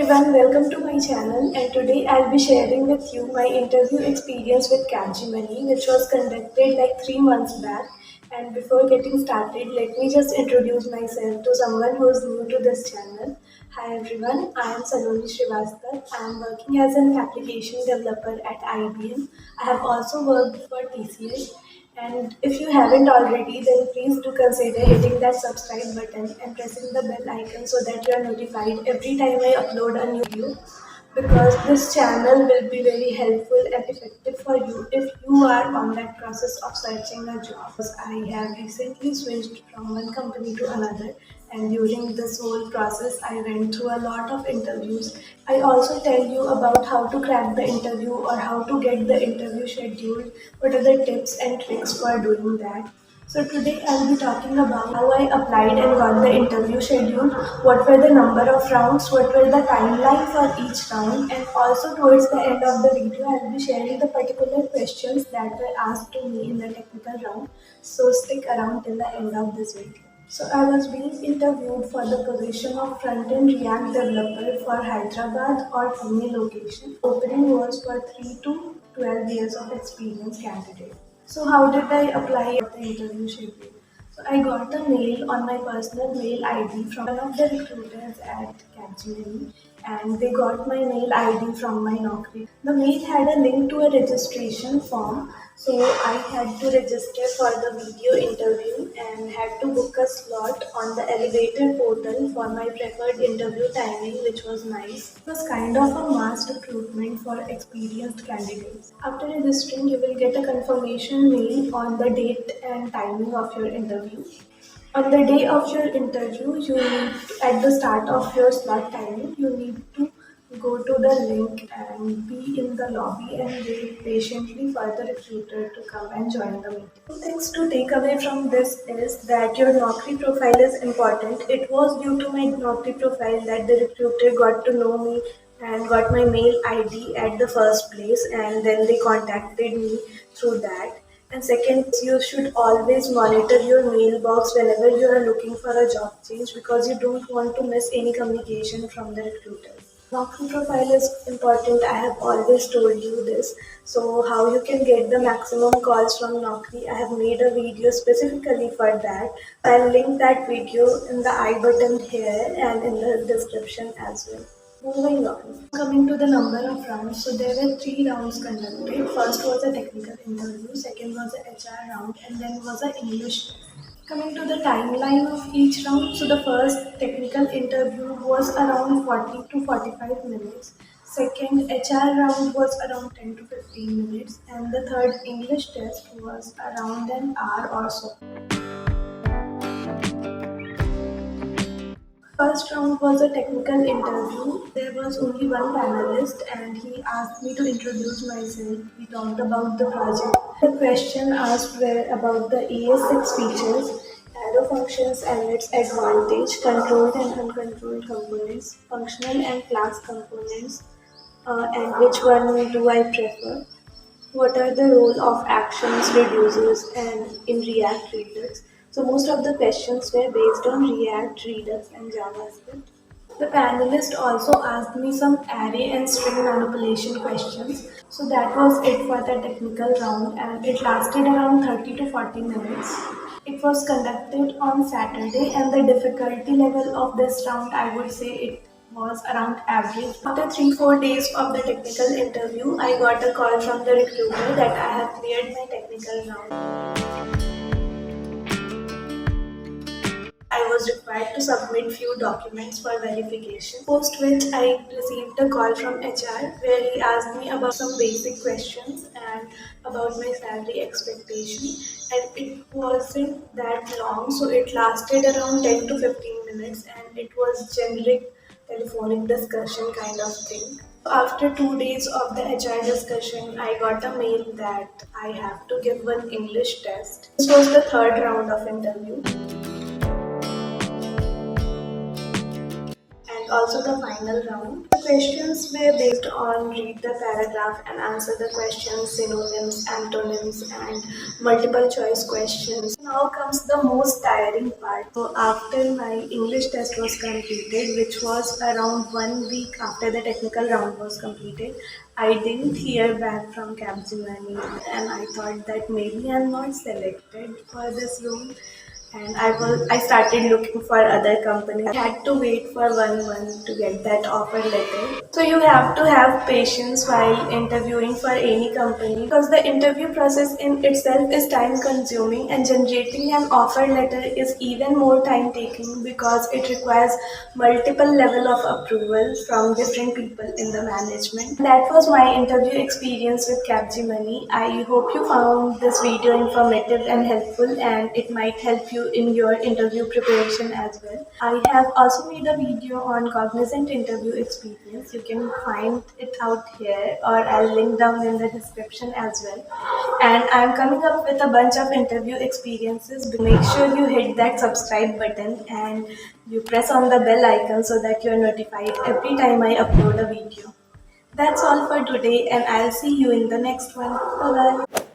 everyone, welcome to my channel, and today I'll be sharing with you my interview experience with Capgemini, which was conducted like 3 months back. And before getting started, let me just introduce myself to someone who is new to this channel. Hi everyone, I am Saloni Srivastava. I am working as an application developer at IBM. I have also worked for TCS, and if you haven't already, then please do consider hitting that subscribe button and pressing the bell icon so that you are notified every time I upload a new video. Because this channel will be very helpful and effective for you if you are on that process of searching a job. Because I have recently switched from one company to another, and during this whole process, I went through a lot of interviews. I also tell you about how to crack the interview or how to get the interview scheduled, what are the tips and tricks for doing that. So today I'll be talking about how I applied and got the interview schedule, what were the number of rounds, what were the timeline for each round, and also towards the end of the video I'll be sharing the particular questions that were asked to me in the technical round. So stick around till the end of this video. So I was being interviewed for the position of front-end React developer for Hyderabad or Pune location. Opening was for 3 to 12 years of experience candidate. So how did I apply for the interview schedule? So I got a mail on my personal mail ID from one of the recruiters at Capgemini, and they got my mail ID from my Naukri. The mail had a link to a registration form, so I had to register for the video interview and had to book a slot on the elevator portal for my preferred interview timing, which was nice. It was kind of a mass recruitment for experienced candidates. After registering, you will get a confirmation mail on the date and timing of your interview. On the day of your interview, at the start of your slot timing, you need to go to the link and be in the lobby and wait patiently for the recruiter to come and join the meeting. Two things to take away from this is that your Naukri profile is important. It was due to my Naukri profile that the recruiter got to know me and got my mail ID at the first place, and then they contacted me through that. And second, you should always monitor your mailbox whenever you are looking for a job change, because you don't want to miss any communication from the recruiter. Naukri profile is important. I have always told you this. So how you can get the maximum calls from Naukri, I have made a video specifically for that. I'll link that video in the I button here and in the description as well. Moving on. Coming to the number of rounds, so there were 3 rounds conducted. First was a technical interview, second was a HR round, and then was a English test. Coming to the timeline of each round, so the first technical interview was around 40 to 45 minutes. Second HR round was around 10 to 15 minutes, and the third English test was around an hour or so. First round was a technical interview. There was only one panelist and he asked me to introduce myself. We talked about the project. The question asked were about the ES6 features, arrow functions and its advantage, controlled and uncontrolled components, functional and class components, and which one do I prefer. What are the role of actions, reducers, and in React Redux? So most of the questions were based on React, Redux, and JavaScript. The panelist also asked me some array and string manipulation questions. So that was it for the technical round, and it lasted around 30 to 40 minutes. It was conducted on Saturday, and the difficulty level of this round, I would say it was around average. After 3-4 days of the technical interview, I got a call from the recruiter that I have cleared my technical round. I was required to submit few documents for verification, post which I received a call from HR where he asked me about some basic questions and about my salary expectation, and it wasn't that long, so it lasted around 10 to 15 minutes, and it was generic telephonic discussion kind of thing. After 2 days of the HR discussion, I got a mail that I have to give one English test. This was the third round of interview. And and also the final round. The questions were based on read the paragraph and answer the questions, synonyms, antonyms, and multiple choice questions. Now comes the most tiring part. So after my English test was completed, which was around 1 week after the technical round was completed, I didn't hear back from Capgemini, and I thought that maybe I'm not selected for this role. And I started looking for other companies. I had to wait for 1 month to get that offer letter. So you have to have patience while interviewing for any company, because the interview process in itself is time consuming, and generating an offer letter is even more time taking because it requires multiple level of approval from different people in the management. That was my interview experience with Capgemini. I hope you found this video informative and helpful, and it might help you in your interview preparation as well. I have also made a video on Cognizant interview experience. You can find it out here, or I'll link down in the description as well. And I'm coming up with a bunch of interview experiences. Make sure you hit that subscribe button and you press on the bell icon so that you're notified every time I upload a video. That's all for today, and I'll see you in the next one. Bye bye.